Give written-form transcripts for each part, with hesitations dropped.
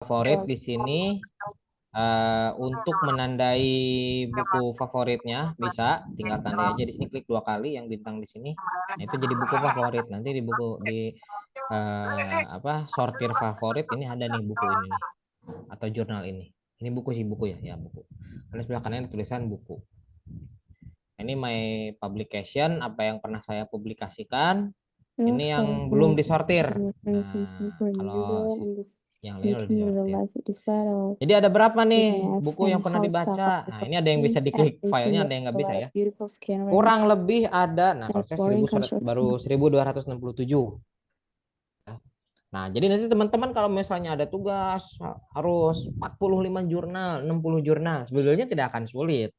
favorit di sini untuk menandai buku favoritnya bisa tinggal tandai aja di sini, klik 2 kali yang bintang di sini. Nah, itu jadi buku favorit. Nanti di buku di apa sortir favorit ini ada nih buku ini nih atau jurnal ini. Ini buku sih, buku ya, ya buku. Karena sebelah kanan ada tulisan buku. Ini my publication, apa yang pernah saya publikasikan. Your Ini yang phone belum is disortir. referencing Nah, for a kalau user and this yang lain udah making you disortir. realize it is better. Jadi ada berapa nih Fitness buku yang and pernah how stuff dibaca? Nah, ini ada yang bisa is diklik filenya, everything. ada yang nggak A bisa lot of ya. beautiful skin Kurang rooms lebih ada, nah kalau and saya boring 1000 construction. baru 1267. Nah, jadi nanti teman-teman kalau misalnya ada tugas harus 45 jurnal, 60 jurnal, sebetulnya tidak akan sulit.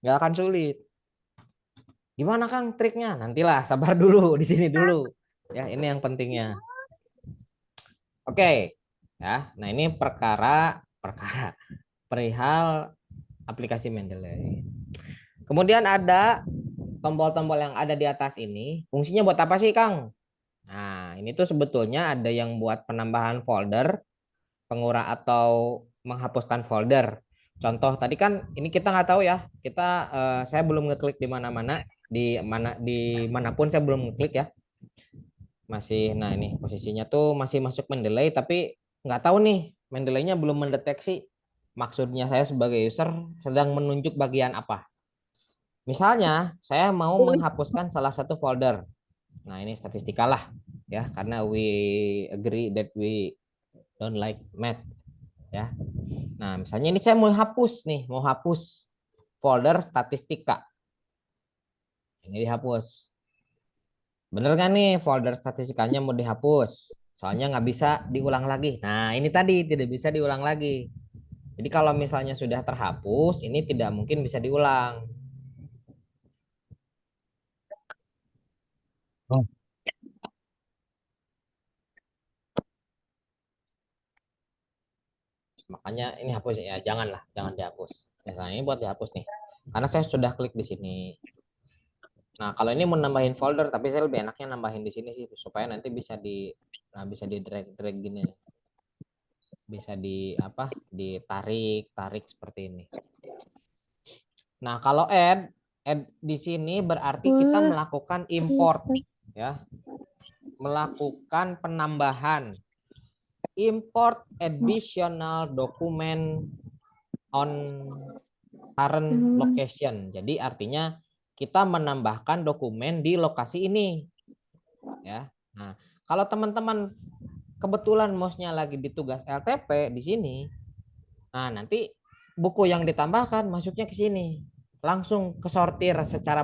Nggak akan sulit. Gimana Kang triknya? Nantilah, sabar dulu di sini dulu. Ya, ini yang pentingnya. Oke. Ya, nah ini perkara perkara perihal aplikasi Mendeley. Kemudian ada tombol-tombol yang ada di atas ini. Fungsinya buat apa sih, Kang? Nah, ini tuh sebetulnya ada yang buat penambahan folder, pengurang atau menghapuskan folder. Contoh tadi kan ini kita nggak tahu ya. Saya belum ngeklik di mana-mana, di manapun saya belum ngeklik ya. Masih, nah ini posisinya tuh masih masuk Mendeley tapi nggak tahu nih Mendeley-nya belum mendeteksi maksudnya saya sebagai user sedang menunjuk bagian apa. Misalnya saya mau menghapuskan salah satu folder. Nah, ini statistika lah ya karena we agree that we don't like math ya. Nah, misalnya ini saya mau hapus nih, mau hapus folder statistika. Ini dihapus. Bener kan nih folder statistikanya mau dihapus? Soalnya nggak bisa diulang lagi. Nah, ini tadi tidak bisa diulang lagi. Jadi kalau misalnya sudah terhapus, ini tidak mungkin bisa diulang. Oh. Makanya ini hapus ya, janganlah, jangan dihapus. Misalnya ini buat dihapus nih. Karena saya sudah klik di sini. Nah, kalau ini mau nambahin folder, tapi saya lebih enaknya nambahin di sini sih supaya nanti bisa di drag drag gini, bisa di apa, ditarik tarik seperti ini. Nah, kalau add di sini berarti kita What melakukan is import that? ya, melakukan penambahan, import additional document on current location. Jadi artinya kita menambahkan dokumen di lokasi ini ya. Nah, kalau teman-teman kebetulan mouse-nya lagi di tugas LTP di sini, nah nanti buku yang ditambahkan masuknya ke sini, langsung kesortir secara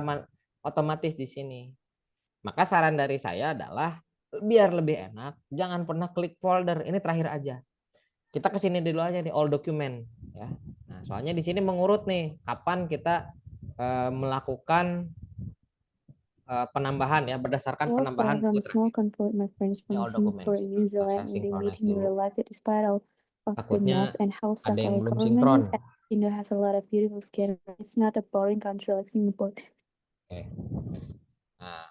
otomatis di sini. Maka saran dari saya adalah biar lebih enak, jangan pernah klik folder. Ini terakhir aja. Kita ke sini dulu aja nih all document ya. Nah, soalnya di sini mengurut nih kapan kita melakukan penambahan ya berdasarkan Also, I penambahan have buku a small terakhir. conflict with my friends Ini from all Singapore documents. and New Nah, Zealand saya and they synchronize making me dulu. realize it is part of fitness Takutnya and how ada stuff yang our belum government sinkron. is. Indo has a lot of beautiful skin. It's not a boring country like Singapore. Oke. Nah,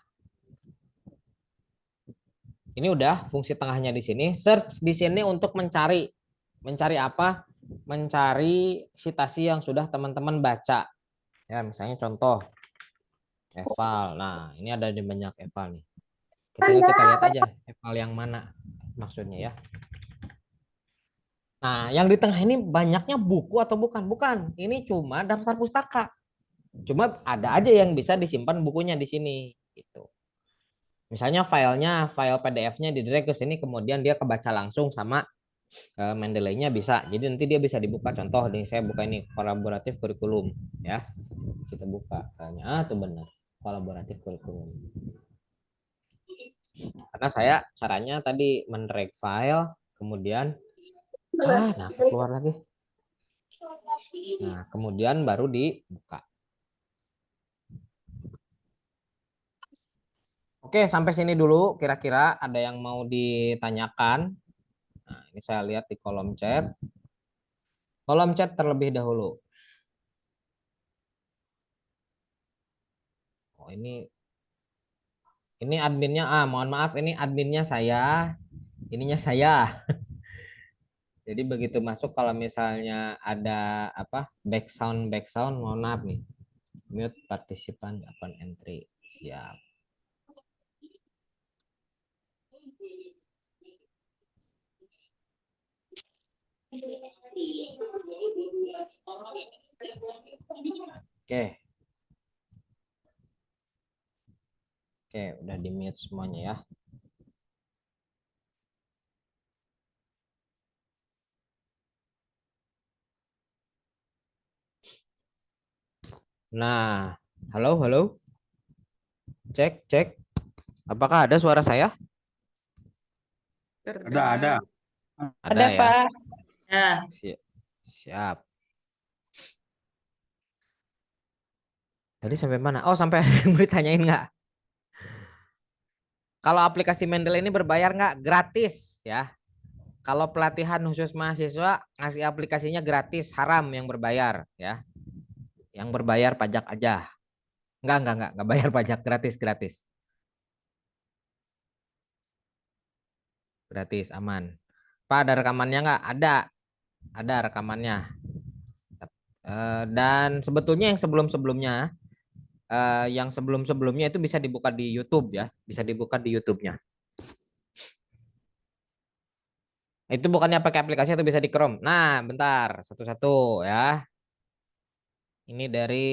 ini udah fungsi tengahnya di sini. Search di sini untuk mencari. Mencari apa? Mencari citasi yang sudah teman-teman baca. Ya, misalnya contoh eval. Nah, ini ada di banyak eval nih. Tinggal kita lihat aja eval yang mana maksudnya ya. Nah, yang di tengah ini banyaknya buku atau bukan? Bukan. Ini cuma daftar pustaka. Cuma ada aja yang bisa disimpan bukunya di sini gitu. Misalnya file PDF-nya di drag ke sini kemudian dia kebaca langsung sama Mendeley-nya bisa. Jadi nanti dia bisa dibuka. Contoh nih saya buka ini kolaboratif kurikulum ya. Kita buka. Kayaknya tuh benar. Kolaboratif kurikulum. Karena saya caranya tadi men-drag file kemudian nah keluar lagi. Nah, kemudian baru dibuka. Oke, sampai sini dulu kira-kira ada yang mau ditanyakan. Nah, ini saya lihat di kolom chat. Kolom chat terlebih dahulu. Oh, ini adminnya, mohon maaf ini adminnya saya, ininya saya. Jadi begitu masuk kalau misalnya ada apa background mohon maaf nih. Mute partisipan upon entry. Siap. Oke. Oke, udah di mute semuanya ya. Nah, halo, halo. Cek, cek. Apakah ada suara saya? Ada. Ada ya. Pak. Ya. Siap. Tadi sampai mana? Oh, sampai ada yang mau ditanyain nggak? Kalau aplikasi Mendeley ini berbayar nggak? Gratis ya. Kalau pelatihan khusus mahasiswa ngasih aplikasinya gratis, haram yang berbayar ya. Yang berbayar pajak aja. Enggak bayar pajak, gratis, gratis. Gratis, aman. Pak, ada rekamannya nggak? Ada rekamannya. Dan sebetulnya yang sebelum-sebelumnya itu bisa dibuka di YouTube ya, bisa dibuka di YouTube-nya. Itu bukannya pakai aplikasi atau bisa di Chrome. Nah, bentar, satu-satu ya. Ini dari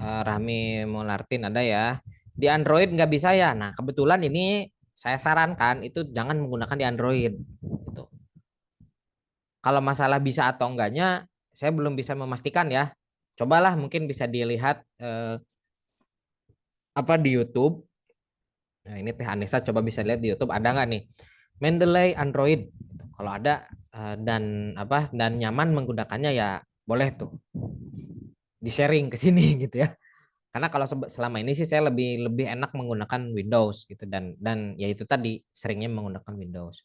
Rahmi Molartin ada ya. Di Android nggak bisa ya. Nah, kebetulan ini saya sarankan itu jangan menggunakan di Android. Gitu. Kalau masalah bisa atau enggaknya, saya belum bisa memastikan ya. Cobalah mungkin bisa dilihat apa di YouTube. Nah, ini Teh Anissa coba bisa lihat di YouTube ada nggak nih Mendeley Android. Kalau ada dan nyaman menggunakannya ya boleh tuh di sharing ke sini gitu ya. Karena kalau selama ini sih saya lebih lebih enak menggunakan Windows gitu dan ya itu tadi seringnya menggunakan Windows.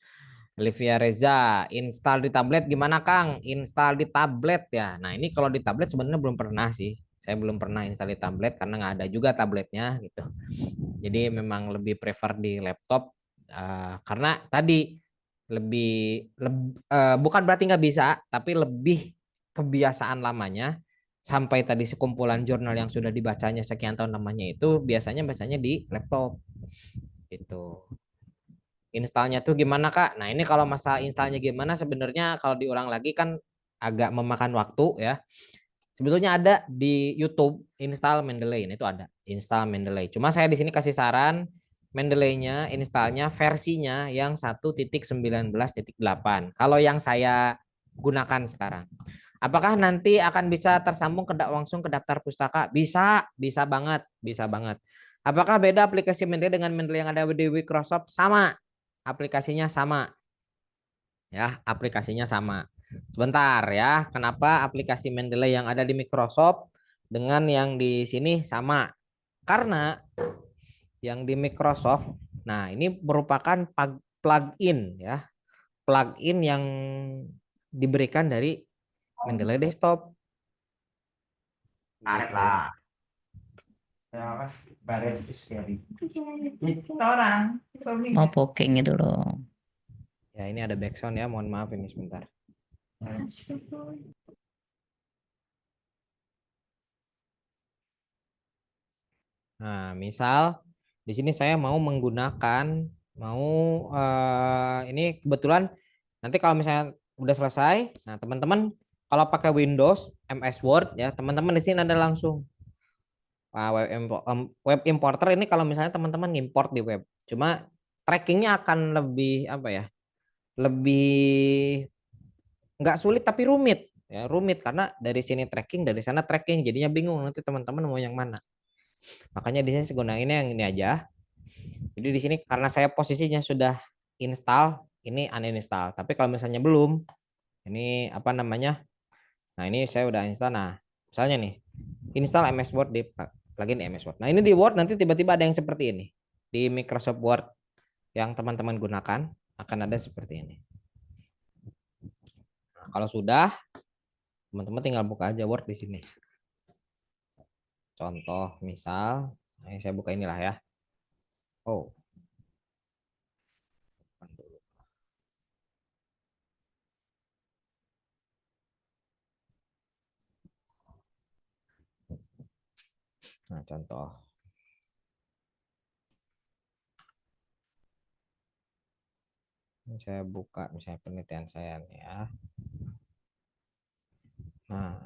Olivia Reza, install di tablet gimana Kang? Install di tablet ya. Nah ini kalau di tablet sebenarnya belum pernah sih. Saya belum pernah install di tablet karena nggak ada juga tabletnya gitu. Jadi memang lebih prefer di laptop karena tadi bukan berarti nggak bisa, tapi lebih kebiasaan lamanya sampai tadi sekumpulan jurnal yang sudah dibacanya sekian tahun namanya itu biasanya bacanya di laptop gitu. Installnya tuh gimana Kak? Nah ini kalau masalah installnya gimana sebenarnya kalau diulang lagi kan agak memakan waktu ya. Sebetulnya ada di YouTube install Mendeley, itu ada install Mendeley. Cuma saya di sini kasih saran Mendeley-nya installnya versinya yang 1.19.8. Kalau yang saya gunakan sekarang. Apakah nanti akan bisa tersambung langsung ke daftar pustaka? Bisa, bisa banget, bisa banget. Apakah beda aplikasi Mendeley dengan Mendeley yang ada di Microsoft? Sama, aplikasinya sama. Ya, aplikasinya sama. Sebentar ya, kenapa aplikasi Mendeley yang ada di Microsoft dengan yang di sini sama? Karena yang di Microsoft, nah ini merupakan plugin ya, plugin yang diberikan dari Mendeley Desktop. Tarik lah. Ya, mas, baris sekali. Orang. Mau poking itu loh. Ya ini ada background ya, mohon maaf ini sebentar. Nah, misal di sini saya mau menggunakan ini kebetulan nanti kalau misalnya udah selesai, nah teman-teman kalau pakai Windows MS Word ya, teman-teman di sini ada langsung web importer ini kalau misalnya teman-teman import di web. Cuma trackingnya akan lebih apa ya? Lebih nggak sulit tapi rumit ya, rumit karena dari sini tracking, dari sana tracking, jadinya bingung nanti teman-teman mau yang mana. Makanya di sini saya gunainnya yang ini aja. Jadi di sini karena saya posisinya sudah install, ini uninstall. Tapi kalau misalnya belum, ini apa namanya? Nah, ini saya udah install. Nah, misalnya nih, install MS Word di plugin MS Word. Nah, ini di Word nanti tiba-tiba ada yang seperti ini. Di Microsoft Word yang teman-teman gunakan akan ada seperti ini. Nah, kalau sudah, teman-teman tinggal buka aja Word di sini. Contoh misal, saya buka inilah ya. Oh, Nah, contoh. Ini saya buka misalnya penelitian saya nih ya. Nah,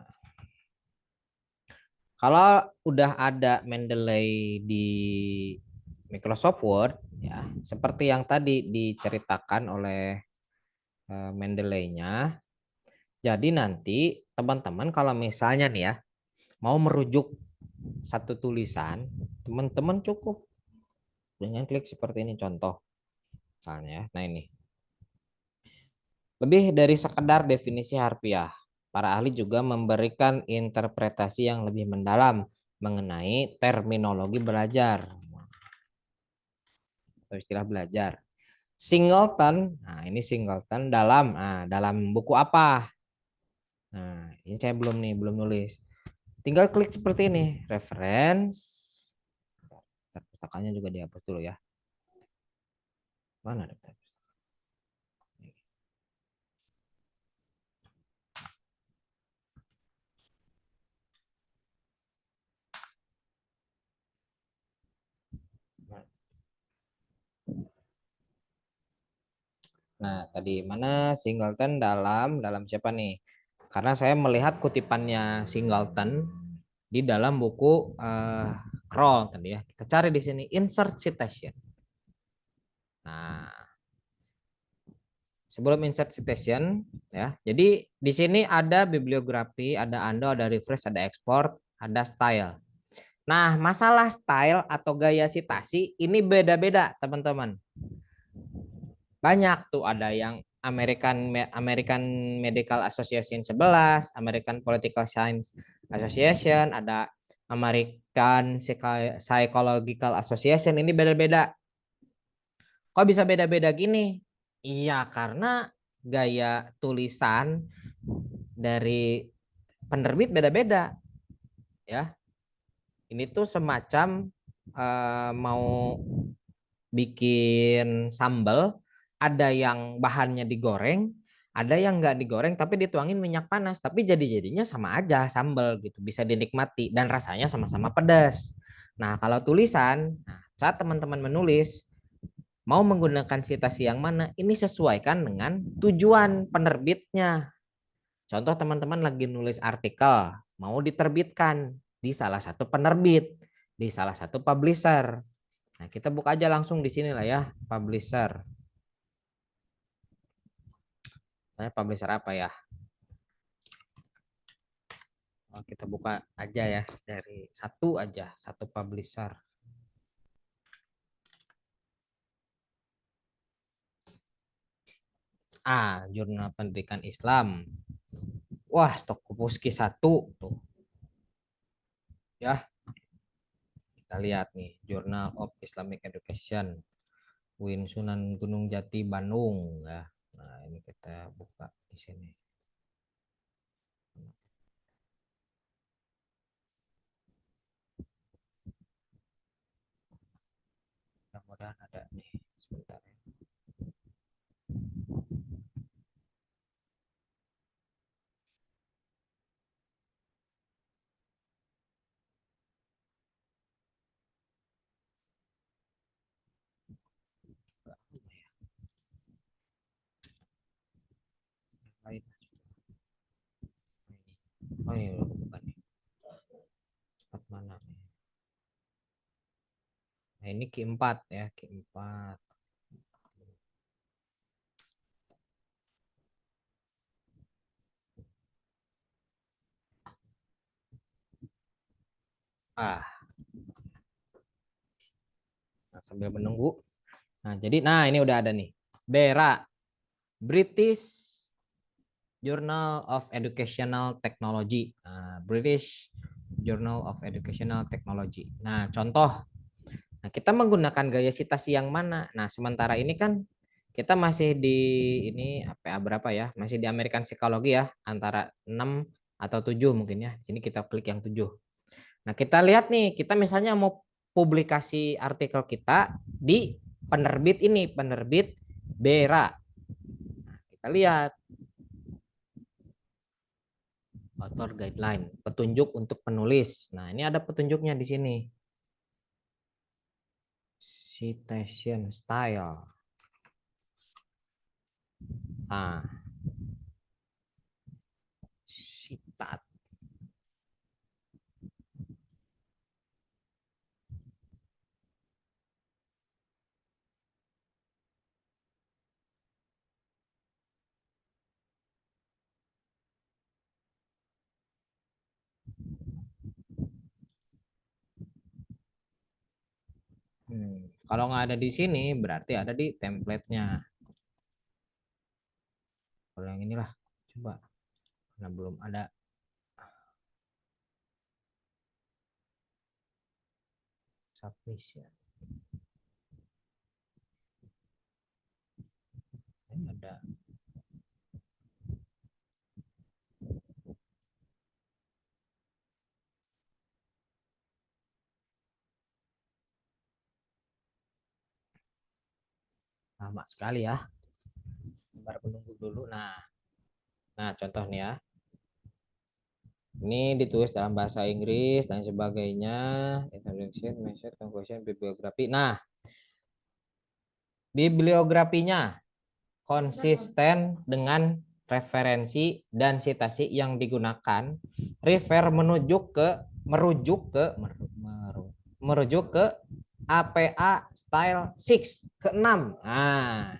kalau udah ada Mendeley di Microsoft Word, ya, seperti yang tadi diceritakan oleh Mendeley-nya. Jadi nanti teman-teman kalau misalnya nih ya, mau merujuk satu tulisan, teman-teman cukup dengan klik seperti ini contoh. Misalnya, ya. Nah ini. Lebih dari sekedar definisi harfiah, para ahli juga memberikan interpretasi yang lebih mendalam mengenai terminologi belajar atau istilah belajar. Singleton, nah ini singleton dalam buku apa? Nah, ini saya belum nulis. Tinggal klik seperti ini, reference. Pustakannya juga dihapus dulu ya. Mana daftar pustaka? Nah, tadi mana Singleton dalam siapa nih? Karena saya melihat kutipannya Singleton di dalam buku Kroll tadi ya. Kita cari di sini insert citation. Nah, sebelum insert citation ya. Jadi di sini ada bibliografi, ada undo, ada refresh, ada export, ada style. Nah, masalah style atau gaya citasi ini beda-beda, teman-teman. Banyak tuh, ada yang American Medical Association 11, American Political Science Association, ada American Psychological Association, ini beda-beda. Kok bisa beda-beda gini? Iya, karena gaya tulisan dari penerbit beda-beda ya. Ini tuh semacam mau bikin sambal, ada yang bahannya digoreng, ada yang nggak digoreng tapi dituangin minyak panas, tapi jadinya sama aja sambal gitu, bisa dinikmati dan rasanya sama-sama pedas. Nah, kalau tulisan, nah, saat teman-teman menulis mau menggunakan citasi yang mana, ini sesuaikan dengan tujuan penerbitnya. Contoh teman-teman lagi nulis artikel, mau diterbitkan di salah satu penerbit, di salah satu publisher. Nah, kita buka aja langsung di sini lah ya, publisher. Nah, publisher apa ya? Oh, kita buka aja ya, dari satu aja, satu publisher. Jurnal Pendidikan Islam. Wah, stok Kupuski 1 tuh. Ya, kita lihat nih, Journal of Islamic Education. UIN Sunan Gunung Jati Bandung ya. Nah, ini kita buka di sini. Mudah-mudahan ada nih, sebentar ya. Lain. Oh iya, udah buka nih. Tempat mana nih? Nah, ini Q4 ya, Q4. Nah, sambil menunggu. Nah, jadi ini udah ada nih. BERA, British Journal of Educational Technology. British Journal of Educational Technology. Nah, contoh. Nah, kita menggunakan gaya citasi yang mana? Nah, sementara ini kan kita masih di ini apa berapa ya? Masih di American Psychology ya, antara 6 atau 7 mungkin ya. Sini kita klik yang 7. Nah, kita lihat nih, kita misalnya mau publikasi artikel kita di penerbit ini, penerbit BERA. Nah, kita lihat. Author guideline, petunjuk untuk penulis. Nah, ini ada petunjuknya di sini. Citation style. Nah, sitat. Kalau nggak ada di sini, berarti ada di template-nya. Kalau yang inilah, coba. Karena belum ada. Submission. Ini ada. Lama sekali ya. Sabar menunggu dulu. Nah contoh nih ya. Ini ditulis dalam bahasa Inggris dan sebagainya. Introduction, message, conclusion, bibliografi. Nah, bibliografinya konsisten dengan referensi dan citasi yang digunakan. Merujuk ke APA style 6 ke-6. Nah,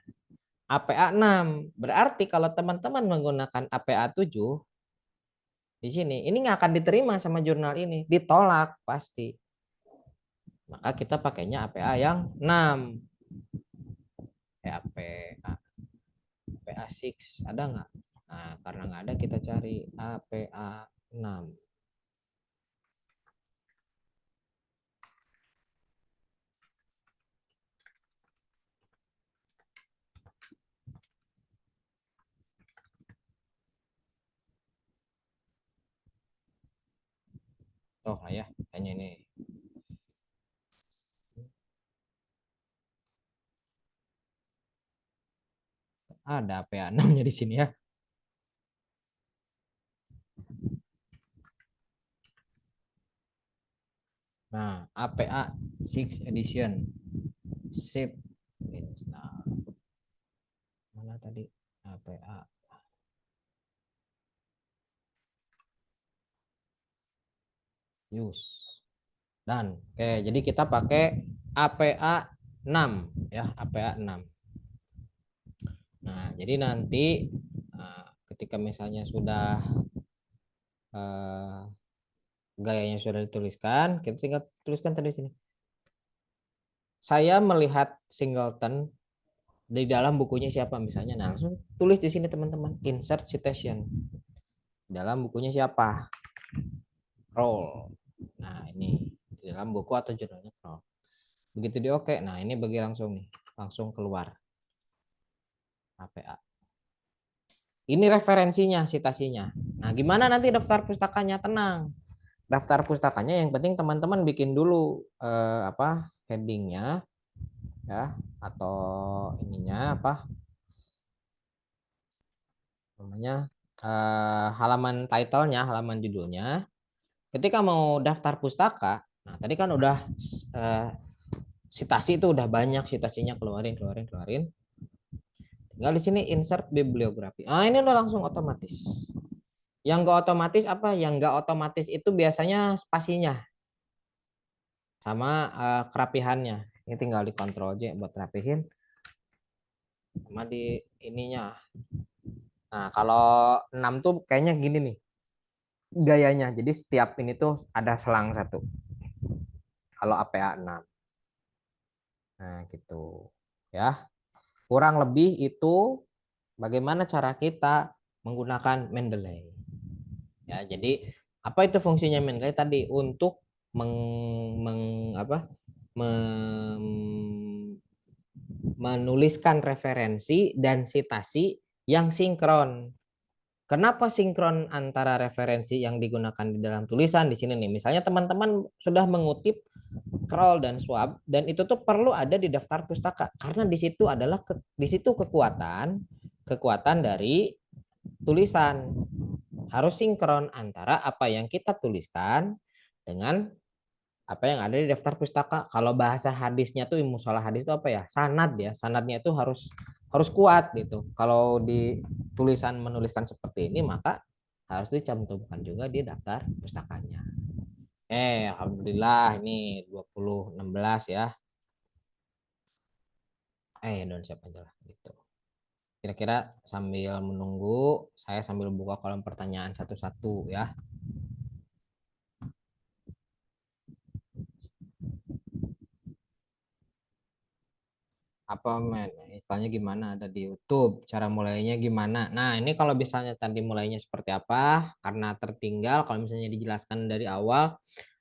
APA 6 berarti kalau teman-teman menggunakan APA 7 di sini ini nggak akan diterima sama jurnal ini, ditolak pasti. Maka kita pakainya APA yang 6. APA 6 ada nggak? Nah, karena nggak ada kita cari APA 6. Oh ya, kayaknya ini. Ada APA 6-nya di sini ya. Nah, APA 6 edition. Sip. Nah, mana tadi APA? Use. Dan oke, jadi kita pakai APA 6 ya, APA 6. Nah, jadi nanti ketika misalnya sudah gayanya sudah dituliskan, kita tinggal tuliskan tadi sini. Saya melihat Singleton di dalam bukunya siapa misalnya. Nah, langsung tulis di sini teman-teman, insert citation. Dalam bukunya siapa? Kroll. Nah, ini di dalam buku atau jurnalnya Kroll. Begitu di oke. Nah, ini bagi langsung nih, langsung keluar APA. Ini referensinya, citasinya. Nah, gimana nanti daftar pustakanya? Tenang. Daftar pustakanya yang penting teman-teman bikin dulu headingnya ya, atau ininya apa namanya, halaman titlenya, halaman judulnya. Ketika mau daftar pustaka, nah tadi kan udah citasi itu udah banyak, citasinya keluarin. Tinggal di sini insert bibliografi. Ah, ini udah langsung otomatis. Yang nggak otomatis apa? Yang nggak otomatis itu biasanya spasinya sama kerapihannya. Ini tinggal dikontrol aja buat rapihin. Sama di ininya. Nah, kalau 6 tuh kayaknya gini nih gayanya. Jadi setiap ini tuh ada selang satu. Kalau APA 6. Nah, gitu. Ya. Kurang lebih itu bagaimana cara kita menggunakan Mendeley. Ya, jadi apa itu fungsinya Mendeley tadi? Untuk menuliskan referensi dan citasi yang sinkron. Kenapa sinkron antara referensi yang digunakan di dalam tulisan di sini nih? Misalnya teman-teman sudah mengutip Kroll dan Schwab dan itu tuh perlu ada di daftar pustaka karena di situ adalah kekuatan dari tulisan. Harus sinkron antara apa yang kita tuliskan dengan apa yang ada di daftar pustaka. Kalau bahasa hadisnya tuh mustalah hadis itu apa ya? Sanad ya. Sanadnya itu harus kuat gitu. Kalau di tulisan menuliskan seperti ini maka harus dicantumkan juga di daftar pustakanya. Alhamdulillah ini 2016 ya. Don't siap aja lah gitu. Kira-kira sambil menunggu, saya sambil buka kolom pertanyaan satu-satu ya. Apa men, istilahnya gimana, ada di YouTube, cara mulainya gimana. Nah ini kalau misalnya tadi mulainya seperti apa, karena tertinggal kalau misalnya dijelaskan dari awal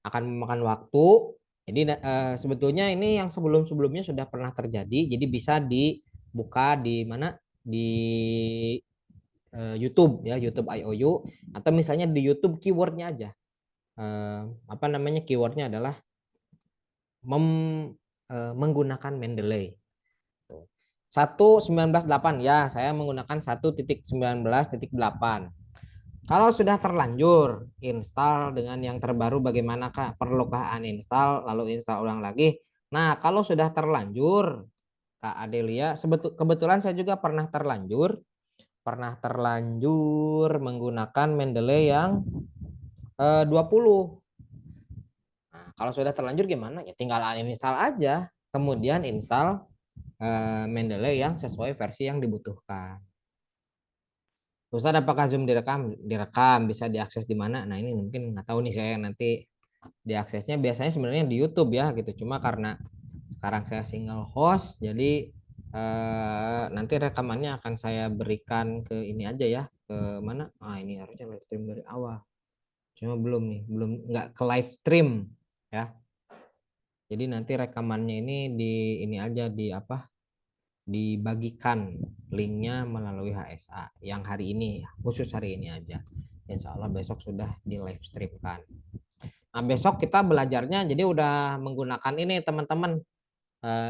akan memakan waktu. Jadi sebetulnya ini yang sebelum-sebelumnya sudah pernah terjadi, jadi bisa dibuka di mana, di YouTube ya, YouTube IOU, atau misalnya di YouTube keywordnya aja. Apa namanya, keywordnya adalah menggunakan Mendeley. 1.19.8 ya, saya menggunakan 1.19.8. Kalau sudah terlanjur install dengan yang terbaru bagaimana Kak? Perlukah uninstall lalu install ulang lagi? Nah, kalau sudah terlanjur Kak Adelia, kebetulan saya juga pernah terlanjur menggunakan Mendeley yang 20. Nah, kalau sudah terlanjur gimana? Ya tinggal uninstall aja, kemudian install Mendeley yang sesuai versi yang dibutuhkan. Ustaz, apakah Zoom direkam? Direkam, bisa diakses di mana? Nah ini mungkin nggak tahu nih saya, nanti diaksesnya biasanya sebenarnya di YouTube ya gitu. Cuma karena sekarang saya single host, jadi nanti rekamannya akan saya berikan ke ini aja ya, ke mana? Ini harusnya live stream dari awal. Cuma belum nih, belum, nggak ke live stream ya. Jadi nanti rekamannya ini di ini aja, di apa? Dibagikan linknya melalui HSA yang hari ini, khusus hari ini aja. Insya Allah besok sudah di live streamkan. Nah besok kita belajarnya jadi udah menggunakan ini teman-teman,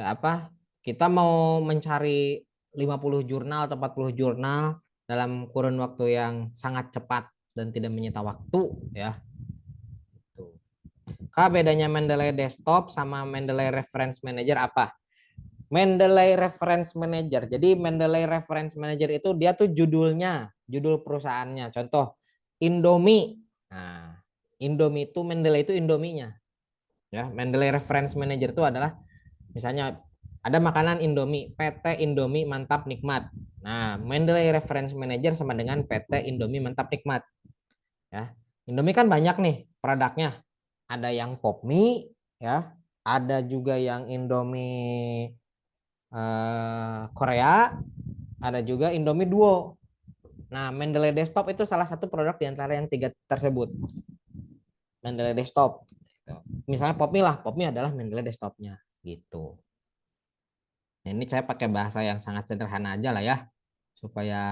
apa, kita mau mencari 50 jurnal atau 40 jurnal dalam kurun waktu yang sangat cepat dan tidak menyita waktu ya. Kak, bedanya Mendeley Desktop sama Mendeley Reference Manager apa? Mendeley Reference Manager. Jadi Mendeley Reference Manager itu dia tuh judulnya, judul perusahaannya. Contoh Indomie. Nah, Indomie itu Mendeley itu Indominya. Ya, Mendeley Reference Manager itu adalah misalnya ada makanan Indomie, PT Indomie Mantap Nikmat. Nah, Mendeley Reference Manager sama dengan PT Indomie Mantap Nikmat. Ya. Indomie kan banyak nih produknya. Ada yang pop mie ya, ada juga yang Indomie Korea, ada juga Indomie Duo. Nah, Mendeley Desktop itu salah satu produk di antara yang tiga tersebut. Mendeley Desktop. Misalnya Popmi lah, Popmi adalah Mendeley Desktopnya gitu. Nah, ini saya pakai bahasa yang sangat sederhana aja lah ya, supaya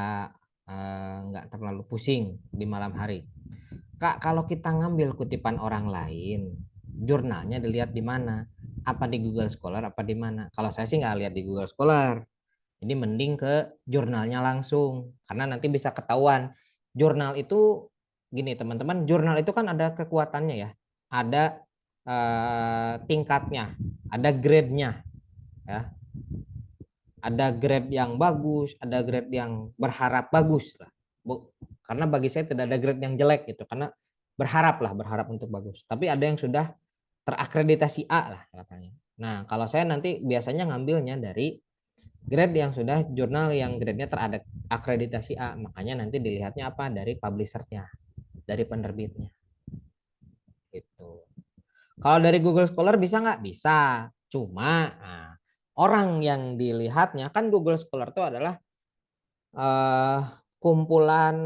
nggak terlalu pusing di malam hari. Kak, kalau kita ngambil kutipan orang lain, jurnalnya dilihat di mana? Apa di Google Scholar, apa di mana? Kalau saya sih nggak lihat di Google Scholar. Jadi mending ke jurnalnya langsung, karena nanti bisa ketahuan. Jurnal itu gini teman-teman, jurnal itu kan ada kekuatannya ya, ada tingkatnya, ada grade-nya ya. Ada grade yang bagus, ada grade yang berharap bagus lah. Karena bagi saya tidak ada grade yang jelek gitu, karena berharap untuk bagus. Tapi ada yang sudah terakreditasi A lah katanya. Nah, kalau saya nanti biasanya ngambilnya dari grade yang sudah jurnal yang grade-nya terakreditasi A, makanya nanti dilihatnya apa, dari publisher-nya, dari penerbitnya. Gitu. Kalau dari Google Scholar bisa nggak? Bisa. Cuma orang yang dilihatnya kan Google Scholar itu adalah kumpulan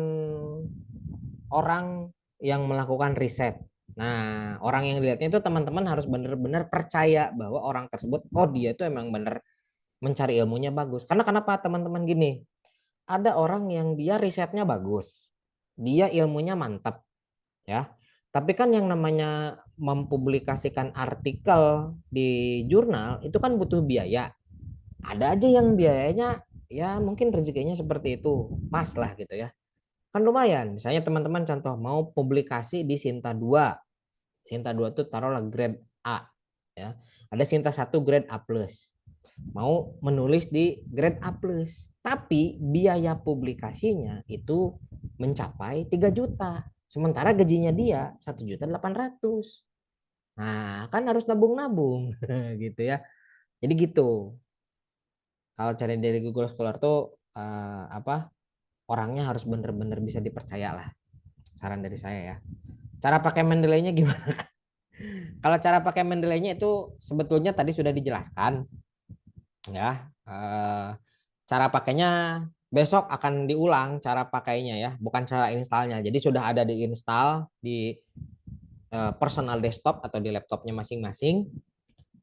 orang yang melakukan riset. Nah, orang yang dilihatnya itu teman-teman harus benar-benar percaya bahwa orang tersebut, oh dia itu emang benar mencari ilmunya bagus. Karena kenapa teman-teman gini, ada orang yang dia risetnya bagus, dia ilmunya mantap, ya. Tapi kan yang namanya mempublikasikan artikel di jurnal itu kan butuh biaya. Ada aja yang biayanya ya mungkin rezekinya seperti itu, pas lah gitu ya. Kan lumayan. Misalnya teman-teman contoh mau publikasi di Sinta 2. Sinta 2 itu taruhlah grade A ya. Ada Sinta 1 grade A+. Mau menulis di grade A+. Tapi biaya publikasinya itu mencapai 3 juta. Sementara gajinya dia 1.800.000. Nah, kan harus nabung-nabung gitu ya. Jadi gitu. Kalau cari dari Google Scholar tuh orangnya harus bener-bener bisa dipercaya lah. Saran dari saya ya. Cara pakai Mendeley-nya gimana? Kalau cara pakai Mendeley-nya itu sebetulnya tadi sudah dijelaskan ya. Cara pakainya besok akan diulang cara pakainya ya, bukan cara installnya. Jadi sudah ada diinstal di personal desktop atau di laptopnya masing-masing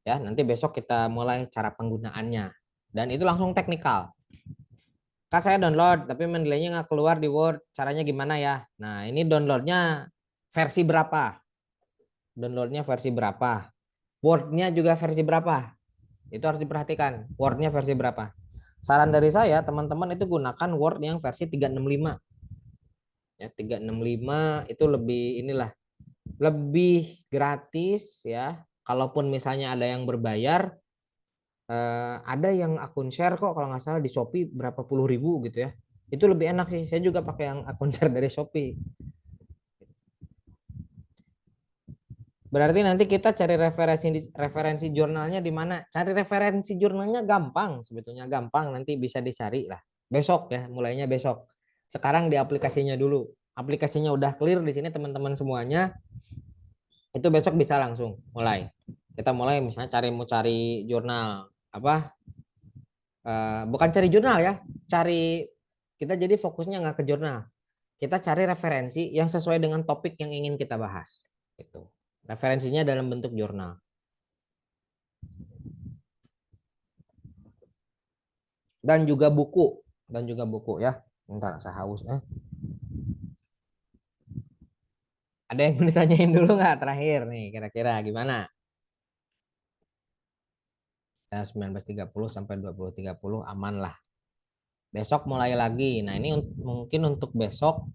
ya. Nanti besok kita mulai cara penggunaannya dan itu langsung teknikal. Kak saya download tapi Mendeley-nya nggak keluar di Word, caranya gimana ya? Nah ini downloadnya versi berapa? Downloadnya versi berapa? Word-nya juga versi berapa? Itu harus diperhatikan. Word-nya versi berapa? Saran dari saya teman-teman itu gunakan Word yang versi 365. Ya 365 itu lebih inilah, lebih gratis ya. Kalaupun misalnya ada yang berbayar, ada yang akun share kok kalau nggak salah di Shopee berapa puluh ribu gitu ya. Itu lebih enak sih. Saya juga pakai yang akun share dari Shopee. Berarti nanti kita cari referensi jurnalnya di mana? Cari referensi jurnalnya gampang, sebetulnya gampang, nanti bisa dicari lah. Besok ya, mulainya besok. Sekarang di aplikasinya dulu. Aplikasinya udah clear di sini teman-teman semuanya. Itu besok bisa langsung mulai. Kita mulai misalnya mau cari jurnal apa? Bukan cari jurnal ya, cari kita jadi fokusnya nggak ke jurnal. Kita cari referensi yang sesuai dengan topik yang ingin kita bahas. Gitu. Referensinya dalam bentuk jurnal. Dan juga buku. Ya. Bentar, saya haus. Ada yang mau ditanyain dulu nggak terakhir nih, kira-kira gimana? 19.30 sampai 20.30 aman lah. Besok mulai lagi. Nah ini mungkin untuk besok,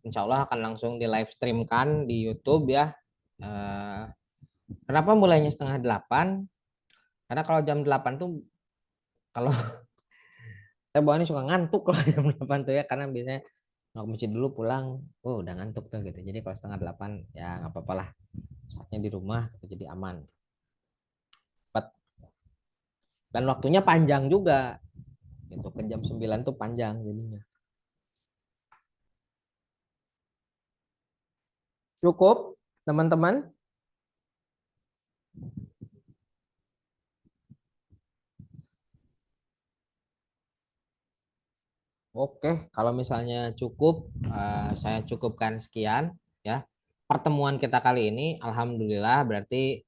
insya Allah akan langsung di live streamkan di YouTube ya. Kenapa mulainya setengah 8? Karena kalau jam 8 tuh, kalau saya bawaannya suka ngantuk kalau jam 8 tuh ya, karena biasanya mau ke masjid dulu pulang, udah ngantuk tuh gitu. Jadi kalau setengah 8 ya nggak apa-apa lah. Saatnya di rumah gitu, jadi aman. Cepat. Dan waktunya panjang juga. Gitu, ke jam 9 tuh panjang jadinya. Cukup, teman-teman? Oke, kalau misalnya cukup, saya cukupkan sekian ya. Pertemuan kita kali ini, alhamdulillah berarti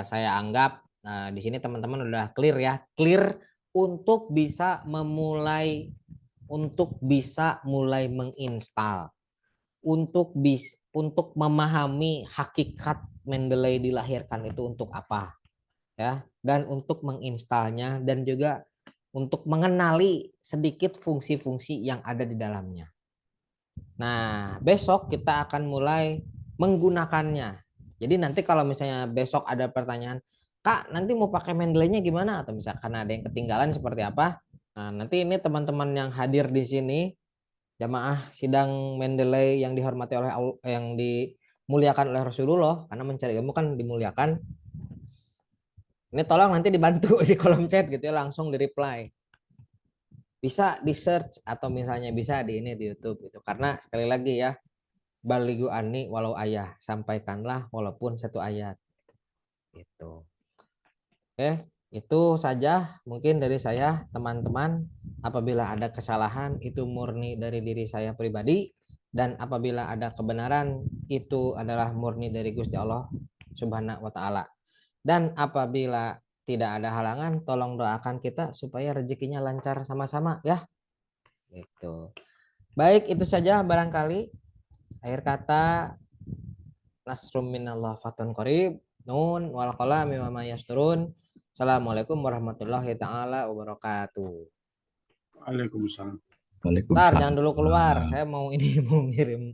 saya anggap di sini teman-teman udah clear ya, clear untuk bisa mulai menginstal, untuk memahami hakikat Mendeley dilahirkan itu untuk apa ya, dan untuk menginstalnya dan juga untuk mengenali sedikit fungsi-fungsi yang ada di dalamnya. Nah, besok kita akan mulai menggunakannya. Jadi nanti kalau misalnya besok ada pertanyaan, Kak, nanti mau pakai Mendeley-nya gimana? Atau misalkan ada yang ketinggalan seperti apa? Nah, nanti ini teman-teman yang hadir di sini, jamaah sidang Mendeley yang dihormati oleh Allah, yang dimuliakan oleh Rasulullah, karena mencari ilmu kan dimuliakan. Ini tolong nanti dibantu di kolom chat gitu ya, langsung di reply. Bisa di search atau misalnya bisa di ini di YouTube gitu. Karena sekali lagi ya, baligu ani walau ayah, sampaikanlah walaupun satu ayat. Gitu. Oke, itu saja mungkin dari saya, teman-teman. Apabila ada kesalahan itu murni dari diri saya pribadi, dan apabila ada kebenaran itu adalah murni dari Gusti Allah Subhanahu wa taala. Dan apabila tidak ada halangan, tolong doakan kita supaya rezekinya lancar sama-sama ya. Gitu. Baik, itu saja barangkali. Akhir kata, nasrum minallah fatun qarib. Nun wal qalami wa ma yasturun. Assalamualaikum warahmatullahi taala wabarakatuh. Waalaikumsalam. Bentar, jangan dulu keluar. Waalaikumsalam. Saya mau ini mau ngirim